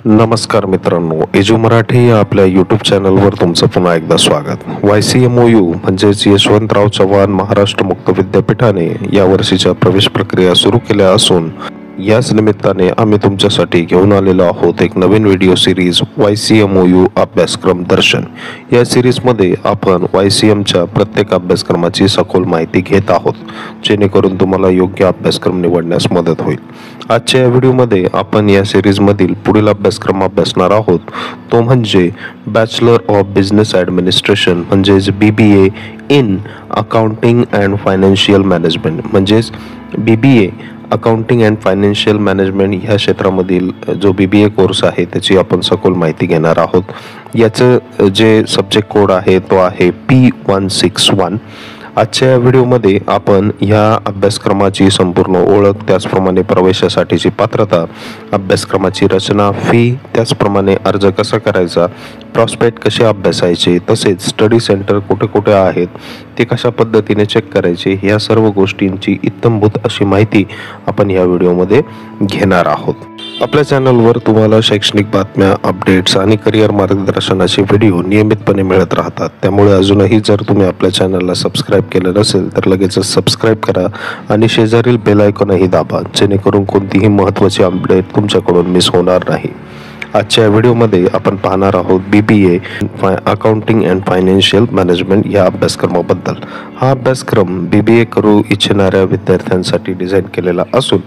नमस्कार मित्रांनो, एजू मराठी या आपल्या यूट्यूब चॅनलवर तुमचं पुन्हा एकदा स्वागत. YCMOU म्हणजेच यशवंतराव चव्हाण महाराष्ट्र मुक्त विद्यापीठाने या वर्षीच्या प्रवेश प्रक्रिया सुरू केल्या असून याच निमित्ताने आम्ही तुमच्यासाठी घेऊन आलेलो आहोत एक नवीन व्हिडिओ सिरीज YCMOU अभ्यासक्रम दर्शन. या सिरीजमध्ये आपण YCMच्या प्रत्येक अभ्यासक्रमाची सखोल माहिती घेत आहोत, जेणेकरून तुम्हाला योग्य अभ्यासक्रम निवडण्यास मदत होईल. आजच्या या व्हिडिओमध्ये आपण या सिरीजमधील पुढील अभ्यासक्रम अभ्यासणार आहोत, तो म्हणजे बॅचलर ऑफ बिझनेस ॲडमिनिस्ट्रेशन म्हणजेच BBA in accounting and financial management म्हणजेच BBA accounting and financial management ह्या क्षेत्रामधील जो BBA कोर्स आहे त्याची आपण सखोल माहिती घेणार आहोत. याचं जे सब्जेक्ट कोड आहे तो आहे P161. आजच्या या व्हिडिओमध्ये आपण ह्या अभ्यासक्रमाची संपूर्ण ओळख, त्याचप्रमाणे प्रवेशासाठीची पात्रता, अभ्यासक्रमाची रचना, फी, त्याचप्रमाणे अर्ज कसा करायचा, प्रॉस्पेक्ट कसे अभ्यासायचे, तसेच स्टडी सेंटर कुठे कुठे आहेत, ते कशा पद्धतीने चेक करायचे, या सर्व गोष्टींची इत्थंभूत अशी माहिती आपण या व्हिडिओमध्ये घेणार आहोत. आपल्या चॅनलवर तुम्हाला शैक्षणिक बातम्या, अपडेट्स आणि करिअर मार्गदर्शनाचे व्हिडिओ नियमितपणे मिळत राहतात. त्यामुळे अजूनही जर तुम्ही आपल्या चॅनलला सबस्क्राईब केलं नसेल तर लगेचच सबस्क्राईब करा आणि शेजारील बेल आयकॉनही दाबा, जेणेकरून कोणतीही महत्त्वाची अपडेट तुमच्याकडून मिस होणार नाही. आजच्या व्हिडिओमध्ये आपण पाहणार आहोत BBA accounting and financial management या अभ्यासक्रमाबद्दल. हा अभ्यासक्रम BBA करू इच्छिणाऱ्या विद्यार्थ्यांसाठी डिझाईन केलेला असून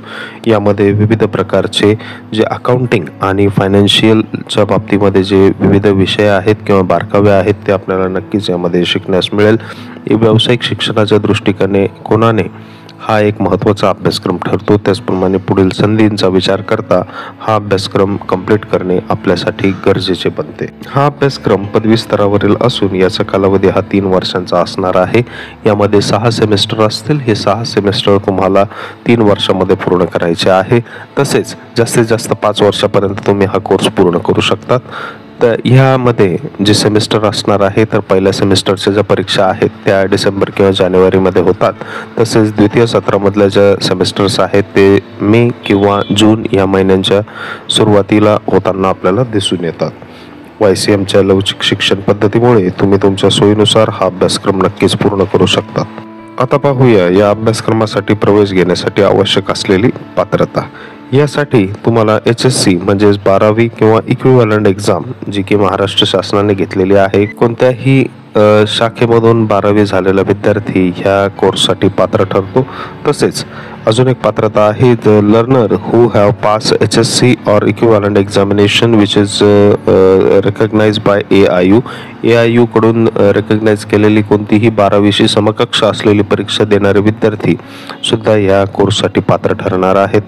यामध्ये विविध प्रकारचे जे अकाउंटिंग आणि फायनान्शियलच्या बाबतीमध्ये जे विविध विषय आहेत किंवा बारकावे आहेत ते आपल्याला नक्कीच यामध्ये शिकण्यास मिळेल. व्यावसायिक शिक्षणाच्या दृष्टिकोनाने हा एक महत्त्वाचा अभ्यासक्रम ठरतो. त्याचप्रमाणे पुढील संधींचा विचार करता हा अभ्यासक्रम कंप्लीट करणे आपल्यासाठी गरजेचे बनते. हा अभ्यासक्रम पदवी स्तरावरील असून याचा कालावधी हा 3 वर्षांचा असणार आहे. यामध्ये 6 सेमिस्टर असतील. हे 6 सेमिस्टर तुम्हाला 3 वर्षामध्ये पूर्ण करायचे आहे. तसेच जास्तीत जास्त 5 वर्षापर्यंत तुम्ही हा कोर्स पूर्ण करू शकतात. तर ह्यामध्ये जे सेमिस्टर असणार आहे, तर पहिल्या सेमिस्टरच्या ज्या परीक्षा आहेत त्या डिसेंबर किंवा जानेवारीमध्ये होतात. तसेच द्वितीय सत्रामधल्या ज्या सेमिस्टर्स आहेत ते मे किंवा जून या महिन्यांच्या सुरुवातीला होताना आपल्याला दिसून येतात. YCMच्या लवचिक शिक्षण पद्धतीमुळे तुम्ही तुमच्या सोयीनुसार हा अभ्यासक्रम नक्कीच पूर्ण करू शकता. आता पाहूया या अभ्यासक्रमासाठी प्रवेश घेण्यासाठी आवश्यक असलेली पात्रता. यासाठी तुम्हाला HSC म्हणजेच 12वी किंवा इक्विव्हॅलंट एक्झाम जी की महाराष्ट्र शासनाने घेतलेली आहे, कोणत्याही शाखेमधून 12वी झालेला विद्यार्थी ह्या कोर्ससाठी पात्र ठरतो. तसेच अजून एक पात्रता आहे, the learner who have pass HSC or equivalent examination which is recognised by AIU कडून रिकग्नाइज केलेली कोणतीही 12वीशी समकक्ष असलेली परीक्षा देणारे विद्यार्थी सुद्धा या कोर्ससाठी पात्र ठरणार आहेत.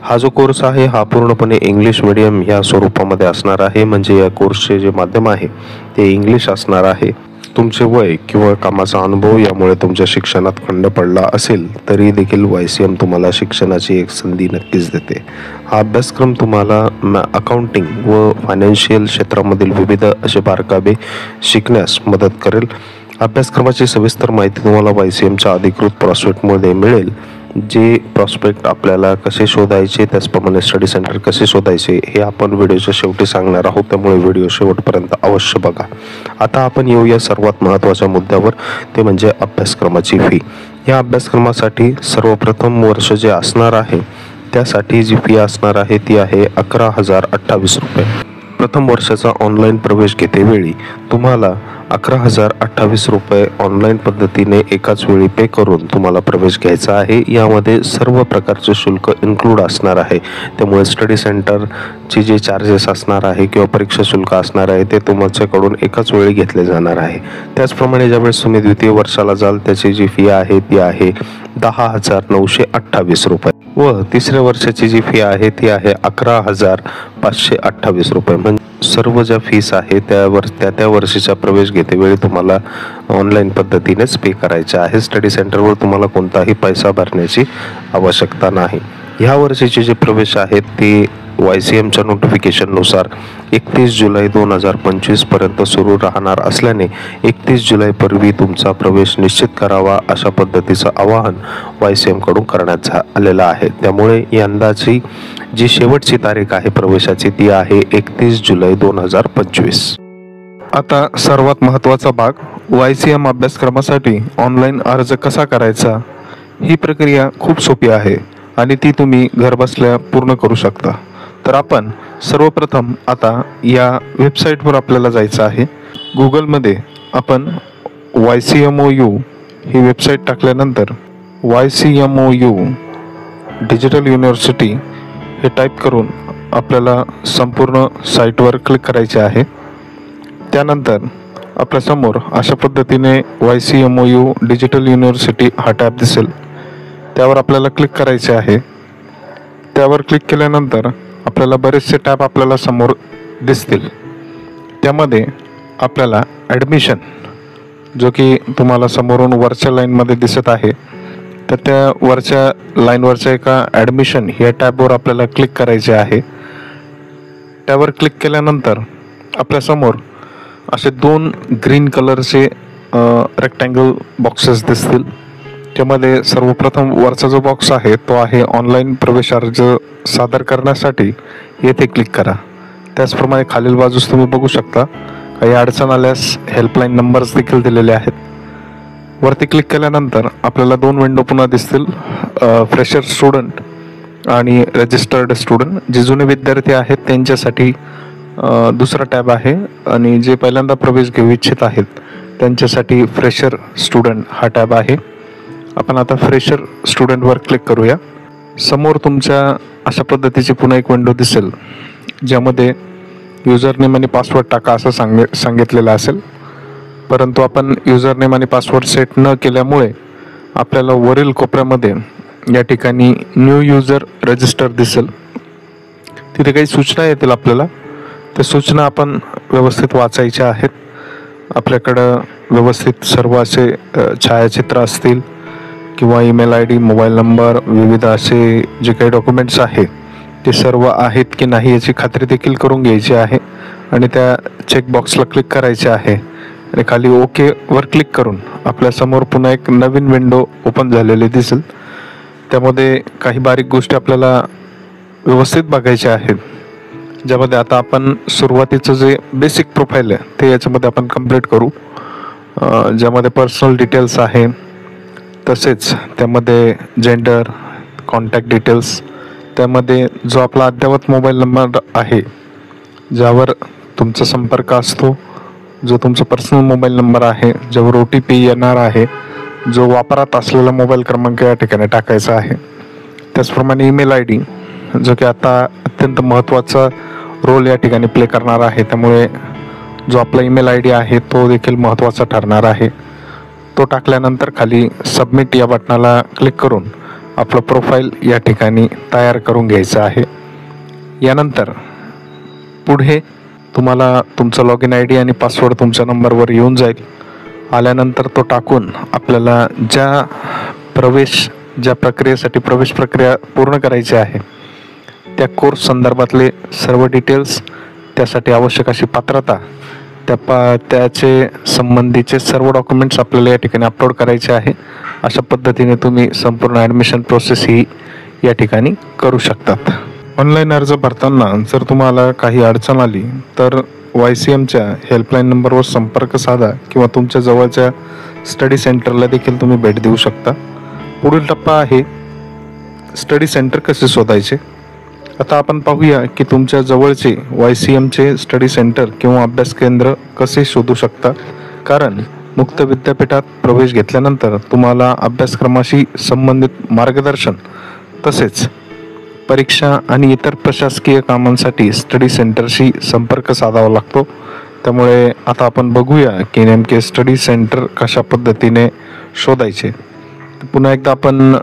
हा जो कोर्स आहे हा पूर्णपणे इंग्लिश मीडियम या स्वरूपामध्ये असणार आहे. म्हणजे या कोर्सचे जे माध्यम आहे ते इंग्लिश असणार आहे. तुमचे वय किंवा कामाचा अनुभव यामुळे तुमच्या शिक्षणात खंड पडला असेल तरी देखील YCM तुम्हाला शिक्षणाची एक संधी नक्कीच देते. हा अभ्यासक्रम तुम्हाला अकाउंटिंग व फायनान्शियल क्षेत्रामधील विविध असे बारकावे शिकण्यास मदत करेल. अभ्यासक्रमाची सविस्तर माहिती तुम्हाला YCMच्या अधिकृत प्रॉस्पेक्टमध्ये मिळेल. जे प्रॉस्पेक्ट आपल्याला कसे शोधायचे, त्याचप्रमाणे स्टडी सेंटर कसे शोधायचे हे आपण व्हिडिओच्या शेवटी सांगणार आहोत. त्यामुळे व्हिडिओ शेवटपर्यंत अवश्य बघा. आता आपण येऊया सर्वात महत्त्वाच्या मुद्द्यावर, ते म्हणजे अभ्यासक्रमाची फी. या अभ्यासक्रमासाठी सर्वप्रथम वर्ष जे असणार आहे त्यासाठी जी फी असणार आहे ती आहे 11,028 रुपये. प्रथम वर्षाचा ऑनलाईन प्रवेश घेतेवेळी तुम्हाला 11,028 रुपये ऑनलाईन पद्धतीने एकाच वेळी पे करून तुम्हाला प्रवेश घ्यायचा आहे. यामध्ये सर्व प्रकारचे शुल्क इन्क्लूड असणार आहे. त्यामुळे स्टडी सेंटरचे जे चार्जेस असणार आहे किंवा परीक्षा शुल्क असणार आहे ते तुमच्याकडून एकाच वेळी घेतले जाणार आहे. त्याचप्रमाणे ज्यावेळेस तुम्ही द्वितीय वर्षाला जाल त्याची जी फी आहे ती आहे 10,928 रुपये व तिसऱ्या वर्षाची जी फी आहे ती आहे 11,528 रुपये. म्हणजे सर्व ज्या फीस आहे त्या वर्षीच्या प्रवेश घेतेवेळी तुम्हाला ऑनलाईन पद्धतीनेच पे करायचे आहे. स्टडी सेंटरवर तुम्हाला कोणताही पैसा भरण्याची आवश्यकता नाही. ह्या वर्षीचे जे प्रवेश आहेत ते YCMच्या नोटिफिकेशननुसार 31 जुलै 2025 पर्यंत सुरू राहणार असल्याने 31 जुलैपूर्वी तुमचा प्रवेश निश्चित करावा अशा पद्धतीचं आवाहन YCM कडून करण्यात आलेलं आहे। त्यामुळे यंदाची जी शेवटची तारीख आहे प्रवेशाची ती आहे 31 जुलै 2025। आता सर्वात महत्त्वाचा भाग, YCM अभ्यासक्रमासाठी ऑनलाईन अर्ज कसा करायचा। ही प्रक्रिया खूप सोपी आहे आणि ती तुम्ही घरबसल्या पूर्ण करू शकता। तर आपण सर्वप्रथम आता या वेबसाईटवर आपल्याला जायचं आहे। गुगलमध्ये आपण YCMOU ही वेबसाईट टाकल्यानंतर YCMOU डिजिटल युनिव्हर्सिटी हे टाईप करून आपल्याला संपूर्ण साईटवर क्लिक करायचे आहे। त्यानंतर आपल्यासमोर अशा पद्धतीने YCMOU डिजिटल युनिव्हर्सिटी हा टॅब दिसेल, त्यावर आपल्याला क्लिक करायचे आहे। त्यावर क्लिक केल्यानंतर आपल्याला बरेचसे टॅब आपल्याला समोर दिसतील। त्यामध्ये आपल्याला ॲडमिशन, जो की तुम्हाला समोरून वरच्या लाईनमध्ये दिसत आहे, तर त्या वरच्या लाईनवरच्या एका ॲडमिशन या टॅबवर आपल्याला क्लिक करायचे आहे। त्यावर क्लिक केल्यानंतर आपल्यासमोर असे 2 ग्रीन कलरचे रेक्टँगल बॉक्सेस दिसतील। त्यामध्ये सर्वप्रथम वरचा जो बॉक्स आहे तो आहे ऑनलाईन प्रवेश अर्ज सादर करण्यासाठी, येथे क्लिक करा। त्याचप्रमाणे खालील बाजूस तुम्ही बघू शकता काही अडचण आल्यास हेल्पलाईन नंबर्स देखील दिलेले आहेत। वरती क्लिक केल्यानंतर आपल्याला 2 विंडो पुन्हा दिसतील, फ्रेशर स्टुडंट आणि रजिस्टर्ड स्टुडंट। जे जुने विद्यार्थी आहेत त्यांच्यासाठी दुसरा टॅब आहे आणि जे पहिल्यांदा प्रवेश घेऊ इच्छित आहेत त्यांच्यासाठी फ्रेशर स्टुडंट हा टॅब आहे। आपण आता फ्रेशर स्टुडंटवर क्लिक करूया। समोर तुमच्या अशा पद्धतीची पुन्हा एक विंडो दिसेल, ज्यामध्ये युजरनेम आणि पासवर्ड टाका असं सांगितलेलं असेल, परंतु आपण युजरनेम आणि पासवर्ड सेट न केल्यामुळे आपल्याला वरील कोपऱ्यामध्ये या ठिकाणी न्यू युजर रजिस्टर दिसेल। तिथे काही सूचना येतील आपल्याला, त्या सूचना आपण व्यवस्थित वाचायच्या आहेत। आपल्याकडं व्यवस्थित सर्व असे छायाचित्र असतील किंवा ईमेल ID, मोबाईल नंबर, विविध असे जे काही डॉक्युमेंट्स आहेत ते सर्व आहेत की नाही याची खात्री देखील करून घ्यायची आहे आणि त्या चेकबॉक्सला क्लिक करायचे आहे आणि खाली ओके वर क्लिक करून आपल्यासमोर पुन्हा एक नवीन विंडो ओपन झालेली दिसेल। त्यामध्ये काही बारीक गोष्टी आपल्याला व्यवस्थित बघायच्या आहेत, ज्यामध्ये आता आपण सुरुवातीचं जे बेसिक प्रोफाईल आहे ते याच्यामध्ये आपण कंप्लीट करू, ज्यामध्ये पर्सनल डिटेल्स आहे, तसेच त्यामध्ये जेंडर, कॉन्टॅक्ट डिटेल्स, त्यामध्ये जो आपला अद्ययावत मोबाईल नंबर आहे ज्यावर तुमचा संपर्क असतो, जो तुमचा पर्सनल मोबाईल नंबर आहे, ज्यावर OTP येणार आहे, जो वापरात असलेला मोबाईल क्रमांक या ठिकाणी टाकायचा आहे। त्याचप्रमाणे ईमेल ID, जो की आता अत्यंत महत्त्वाचा रोल या ठिकाणी प्ले करणार आहे, त्यामुळे जो आपला ईमेल ID आहे तो देखील महत्त्वाचा ठरणार आहे। तो टाकल्यानंतर खाली सबमिट या बटनाला क्लिक करून आपलं प्रोफाईल या ठिकाणी तयार करून घ्यायचं आहे। यानंतर पुढे तुम्हाला तुमचा लॉगिन ID आणि पासवर्ड तुमच्या नंबरवर येऊन जाईल। आल्यानंतर तो टाकून आपल्याला ज्या प्रक्रियेसाठी प्रवेश प्रक्रिया पूर्ण करायची आहे त्या कोर्स संदर्भातले सर्व डिटेल्स, त्यासाठी आवश्यक अशी पात्रता, त्याचे संबंधीचे सर्व डॉक्युमेंट्स आपल्याला या ठिकाणी अपलोड करायचे आहे। अशा पद्धतीने तुम्ही संपूर्ण ॲडमिशन प्रोसेस ही या ठिकाणी करू शकतात। ऑनलाईन अर्ज भरताना जर तुम्हाला काही अडचण आली तर YCMच्या हेल्पलाईन नंबरवर संपर्क साधा किंवा तुमच्या जवळच्या स्टडी सेंटरला देखील तुम्ही भेट देऊ शकता। पुढील टप्पा आहे स्टडी सेंटर कसे शोधायचे। आता आपण पाहूया की तुमच्या जवळचे YCMचे स्टडी सेंटर किंवा अभ्यास केंद्र कसे शोधू शकता, कारण मुक्त विद्यापीठात प्रवेश घेतल्यानंतर तुम्हाला अभ्यासक्रमाशी संबंधित मार्गदर्शन तसेच परीक्षा आणि इतर प्रशासकीय कामांसाठी स्टडी सेंटरशी संपर्क साधावा लागतो। त्यामुळे आता आपण बघूया की नेमके स्टडी सेंटर कशा पद्धतीने शोधायचे। पुन्हा एकदा आपण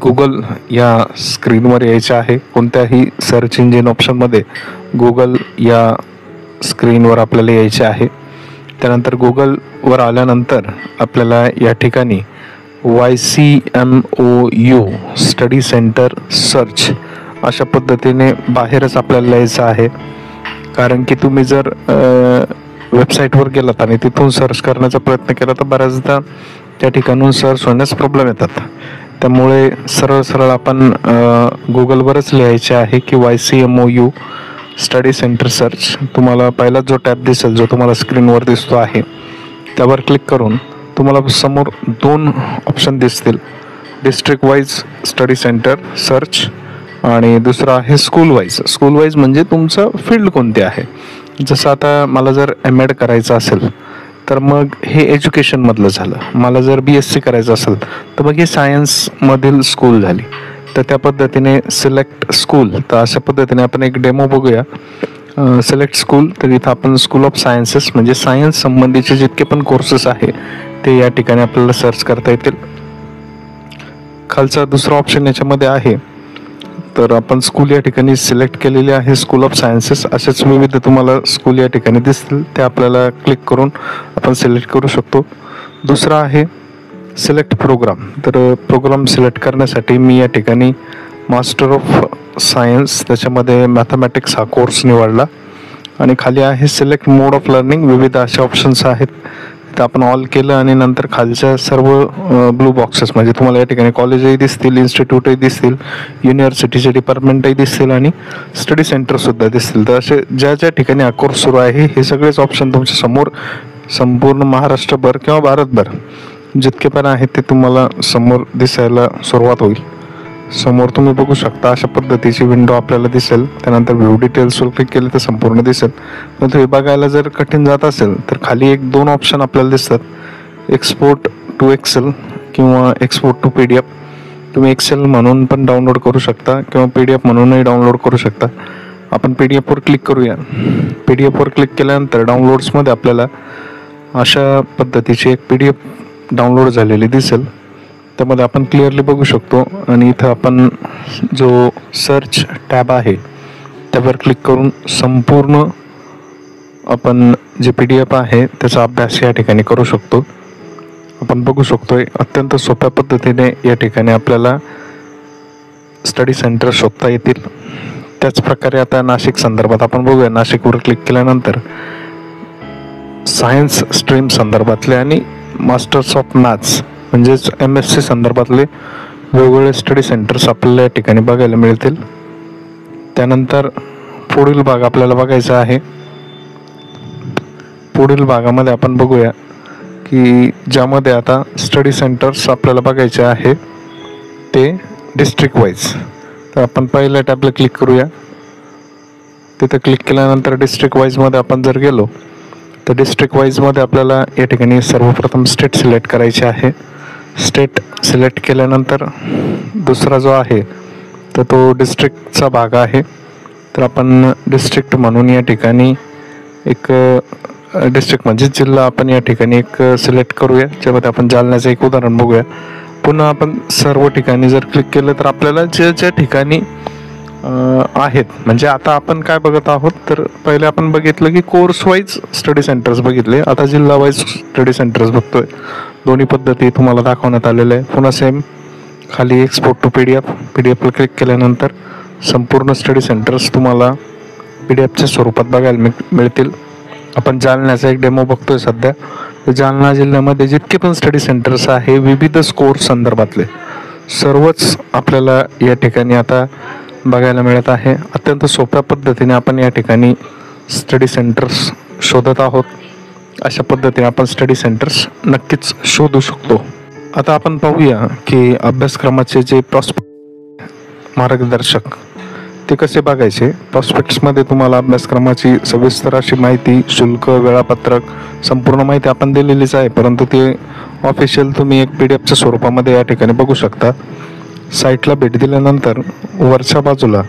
गुगल या स्क्रीनवर यायचे आहे। कोणत्याही सर्च इंजिन ऑप्शनमध्ये गुगल या स्क्रीनवर आपल्याला यायचे आहे। त्यानंतर गुगलवर आल्यानंतर आपल्याला या ठिकाणी YCMOU स्टडी सेंटर सर्च अशा पद्धतीने बाहेरच आपल्याला यायचं आहे. कारण की तुम्ही जर वेबसाईटवर गेलात आणि तिथून सर्च करण्याचा प्रयत्न केला तर बऱ्याचदा त्या ठिकाणून सर्च होण्यास प्रॉब्लेम येतात. त्यामुळे सरळ आपण गुगलवरच लिहायचे आहे की YCMOU स्टडी सेंटर सर्च. तुम्हाला पहिला जो टॅब दिसेल, जो तुम्हाला स्क्रीनवर दिसतो आहे, त्यावर क्लिक करून तुम्हाला समोर 2 ऑप्शन दिसतील. District wise study centre search आणि दुसरा आहे स्कूल वाईज. स्कूल वाईज म्हणजे तुमचं फील्ड कोणते आहे. जसं आता मला जर MAd करायचं असेल तर मग हे एज्युकेशनमधलं झालं. मला जर BSc करायचं असेल तर मग ही सायन्समधील स्कूल झाली. तर त्या पद्धतीने सिलेक्ट स्कूल. तर अशा पद्धतीने आपण एक डेमो बघूया. Select school. तर इथं आपण स्कूल ऑफ सायन्सेस म्हणजे सायन्स संबंधीचे जितके पण कोर्सेस आहे ते या ठिकाणी आपल्याला सर्च करता येतील. खालचा दुसरा ऑप्शन याच्यामध्ये आहे. तर आपण स्कूल या ठिकाणी सिलेक्ट केलेले आहे, स्कूल ऑफ सायन्सेस. असेच विविध तुम्हाला स्कूल या ठिकाणी दिसतील, ते आपल्याला क्लिक करून आपण सिलेक्ट करू शकतो. दुसरा आहे सिलेक्ट प्रोग्राम. तर प्रोग्राम सिलेक्ट करण्यासाठी मी या ठिकाणी मास्टर ऑफ सायन्स, त्याच्यामध्ये मॅथमॅटिक्स हा कोर्स निवडला आणि खाली आहे सिलेक्ट मोड ऑफ लर्निंग. विविध असे ऑप्शन्स आहेत. तर आपण ऑल केलं आणि नंतर खालच्या सर्व ब्लू बॉक्सेस म्हणजे तुम्हाला या ठिकाणी कॉलेजही दिसतील, इन्स्टिट्यूटही दिसतील, युनिव्हर्सिटीचे डिपार्टमेंटही दिसतील आणि स्टडी सेंटरसुद्धा दिसतील. तर असे ज्या ठिकाणी हा कोर्स सुरू आहे हे सगळेच ऑप्शन तुमच्या समोर संपूर्ण महाराष्ट्रभर किंवा भारतभर जितके पण आहेत ते तुम्हाला समोर दिसायला सुरुवात होईल. समोर तुम्ही बघू शकता अशा पद्धतीची विंडो आपल्याला दिसेल. त्यानंतर व्ह्यू डिटेल्सवर क्लिक केले तर संपूर्ण दिसेल. परंतु हे बघायला जर कठीण जात असेल तर खाली 1-2 ऑप्शन आपल्याला दिसतात. एक्सपोर्ट टू एक्सेल किंवा एक्सपोर्ट टू PDF. तुम्ही एक्सेल म्हणून पण डाउनलोड करू शकता किंवा PDF म्हणूनही डाउनलोड करू शकता. आपण PDF वर क्लिक करूया. PDF वर क्लिक केल्यानंतर डाउनलोड्समध्ये आपल्याला अशा पद्धतीची एक PDF डाउनलोड झालेली दिसेल. त्यामध्ये आपण क्लिअरली बघू शकतो आणि इथं आपण जो सर्च टॅब आहे त्यावर क्लिक करून संपूर्ण आपण जे PDF आहे त्याचा अभ्यास या ठिकाणी करू शकतो. आपण बघू शकतोय अत्यंत सोप्या पद्धतीने या ठिकाणी आपल्याला स्टडी सेंटर शोधता येतील. त्याचप्रकारे आता नाशिक संदर्भात आपण बघूया. नाशिकवर क्लिक केल्यानंतर सायन्स स्ट्रीम संदर्भातले आणि मास्टर्स ऑफ मॅथ्स म्हणजेच MSc संदर्भातले वेगवेगळे स्टडी सेंटर्स आपल्याला या ठिकाणी बघायला मिळतील. त्यानंतर पुढील भाग आपल्याला बघायचा आहे. पुढील भागामध्ये आपण बघूया की ज्यामध्ये आता स्टडी सेंटर्स आपल्याला बघायचे आहे ते डिस्ट्रिक्ट वाईज. तर आपण पहिल्या टॅबला क्लिक करूया. तिथं क्लिक केल्यानंतर डिस्ट्रिक्ट वाईजमध्ये आपण जर गेलो तर डिस्ट्रिक्ट वाईजमध्ये आपल्याला या ठिकाणी सर्वप्रथम स्टेट सिलेक्ट करायचे आहे. स्टेट सिलेक्ट केल्यानंतर दुसरा जो आहे तर तो डिस्ट्रिक्टचा भाग आहे. तर आपण डिस्ट्रिक्ट म्हणून या ठिकाणी एक डिस्ट्रिक्ट म्हणजे जिल्हा आपण या ठिकाणी एक सिलेक्ट करूया. ज्यामध्ये आपण जालन्याचं एक उदाहरण बघूया. पुन्हा आपण सर्व ठिकाणी जर क्लिक केलं तर आपल्याला ज्या ठिकाणी आहेत म्हणजे आता आपण काय बघत आहोत तर पहिले आपण बघितलं की कोर्स वाईज स्टडी सेंटर्स बघितले. आता जिल्हा वाईज स्टडी सेंटर्स बघतोय. दोन्ही पद्धती तुम्हाला दाखवण्यात आलेल्या आहे. पुन्हा सेम खाली एक्सपोर्ट टू PDF ला क्लिक केल्यानंतर संपूर्ण स्टडी सेंटर्स तुम्हाला PDFच्या स्वरूपात बघायला मिळतील. आपण जालन्याचा एक डेमो बघतोय सध्या. जालना जिल्ह्यामध्ये जितके पण स्टडी सेंटर्स आहे विविध कोर्स संदर्भातले सर्वच आपल्याला या ठिकाणी आता बघायला मिळत आहे. अत्यंत सोप्या पद्धतीने आपण या ठिकाणी स्टडी सेंटर्स शोधत आहोत. अशा पद्धतीने आपण स्टडी सेंटर्स नक्कीच शोधू शकतो. आता आपण पाहूया की अभ्यासक्रमाचे जे मार्गदर्शक ते कसे बघायचे. प्रॉस्पेक्ट्समध्ये तुम्हाला अभ्यासक्रमाची सविस्तर अशी माहिती, शुल्क, वेळापत्रक संपूर्ण माहिती आपण दिलेलीच आहे. परंतु ते ऑफिशियल तुम्ही एक PDFच्या स्वरूपामध्ये या ठिकाणी बघू शकता. साईटला भेट दिल्यानंतर वरच्या बाजूला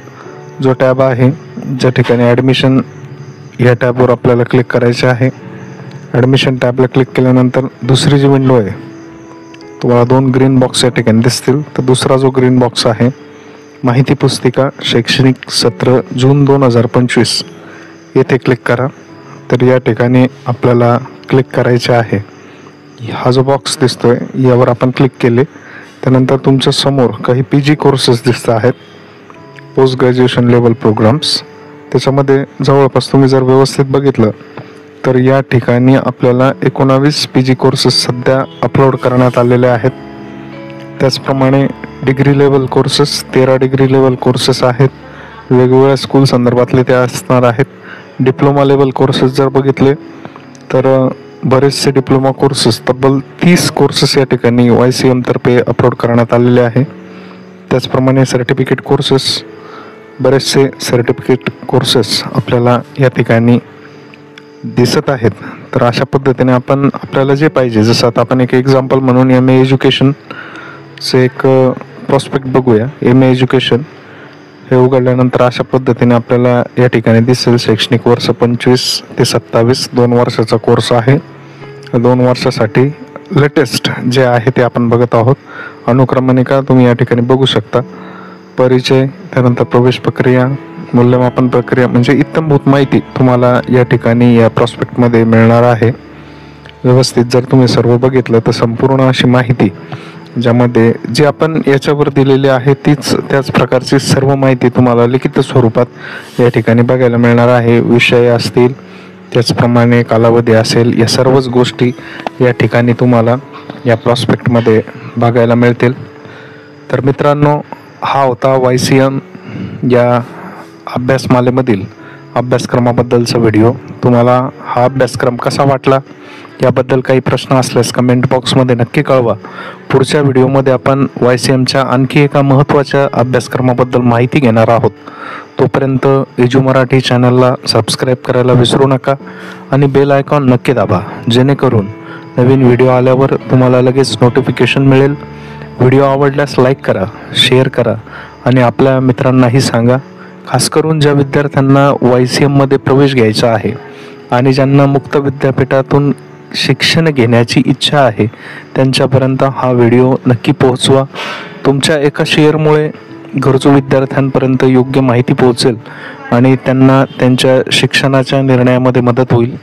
जो टॅब आहे ज्या ठिकाणी ॲडमिशन या टॅबवर आपल्याला क्लिक करायचे आहे. ॲडमिशन टॅबला क्लिक केल्यानंतर दुसरी जी विंडो आहे तुम्हाला 2 ग्रीन बॉक्स या ठिकाणी दिसतील. तर दुसरा जो ग्रीन बॉक्स आहे माहिती पुस्तिका शैक्षणिक सत्र जून 2025 येथे क्लिक करा. तर या ठिकाणी आपल्याला क्लिक करायचे आहे. हा जो बॉक्स दिसतोय यावर आपण क्लिक केले त्यानंतर तुमच्या समोर काही PG कोर्सेस दिसत आहेत. Post graduation level programmes. त्याच्यामध्ये जवळपास तुम्ही जर व्यवस्थित बघितलं तर या ठिकाणी आपल्याला 19 PG कोर्सेस सध्या अपलोड करण्यात आलेले आहेत. त्याचप्रमाणे degree level courses 13 degree level courses आहेत. वेगवेगळ्या स्कूल संदर्भातले ते असणार आहेत. डिप्लोमा लेवल कोर्सेस जर बघितले तर बरेचसे डिप्लोमा कोर्सेस तब्बल 30 कोर्सेस या ठिकाणी YCM तर्फे अपलोड करण्यात आलेले आहे. त्याचप्रमाणे सर्टिफिकेट कोर्सेस, बरेचसे सर्टिफिकेट कोर्सेस आपल्याला या ठिकाणी दिसत आहेत. तर अशा पद्धतीने आपण आपल्याला जे पाहिजे, जसं आता आपण एक एक्झाम्पल म्हणून MA एज्युकेशनचे एक प्रॉस्पेक्ट बघूया. MA एज्युकेशन हे उघडल्यानंतर अशा पद्धतीने आपल्याला या ठिकाणी दिसेल. शैक्षणिक वर्ष 25 ते 27 2 वर्षाचा कोर्स आहे. 2 वर्षासाठी लेटेस्ट जे आहे ते आपण बघत आहोत. अनुक्रमणिका तुम्ही या ठिकाणी बघू शकता. परिचय, त्यानंतर प्रवेश प्रक्रिया, मूल्यमापन प्रक्रिया, म्हणजे इत्थंभूत माहिती तुम्हाला या ठिकाणी या प्रॉस्पेक्टमध्ये मिळणार आहे. व्यवस्थित जर तुम्ही सर्व बघितलं तर संपूर्ण अशी माहिती, ज्यामध्ये जे आपण याच्यावर दिलेली आहे त्याच प्रकारची सर्व माहिती तुम्हाला लिखित स्वरूपात या ठिकाणी बघायला मिळणार आहे. विषय असतील, त्याचप्रमाणे कालावधी असेल, या सर्वच गोष्टी या ठिकाणी तुम्हाला या प्रॉस्पेक्टमध्ये बघायला मिळतील. तर मित्रांनो, हा होता YCM या अभ्यासमालेमधील अभ्यासक्रमाबद्दलचा व्हिडिओ. तुम्हाला हा अभ्यासक्रम कसा वाटला याबद्दल काही प्रश्न असल्यास कमेंट बॉक्समध्ये नक्की कळवा. पुढच्या व्हिडिओमध्ये आपण YCMच्या आणखी एका महत्त्वाच्या अभ्यासक्रमाबद्दल माहिती घेणार आहोत. तोपर्यंत एजू मराठी चॅनलला सबस्क्राईब करायला विसरू नका आणि बेल आयकॉन नक्की दाबा, जेणेकरून नवीन व्हिडिओ आल्यावर तुम्हाला लगेच नोटिफिकेशन मिळेल. व्हिडिओ आवडल्यास लाईक करा, शेअर करा आणि आपल्या मित्रांनाही सांगा. खास करून ज्या विद्यार्थ्यांना YCMमध्ये प्रवेश घ्यायचा आहे आणि ज्यांना मुक्त विद्यापीठातून शिक्षण घेण्याची इच्छा आहे, त्यांच्यापर्यंत हा व्हिडिओ नक्की पोहोचवा. तुमच्या एका शेअरमुळे गरजू विद्यार्थ्यांपर्यंत योग्य माहिती पोहोचेल आणि त्यांना त्यांच्या शिक्षणाच्या निर्णयामध्ये मदत होईल.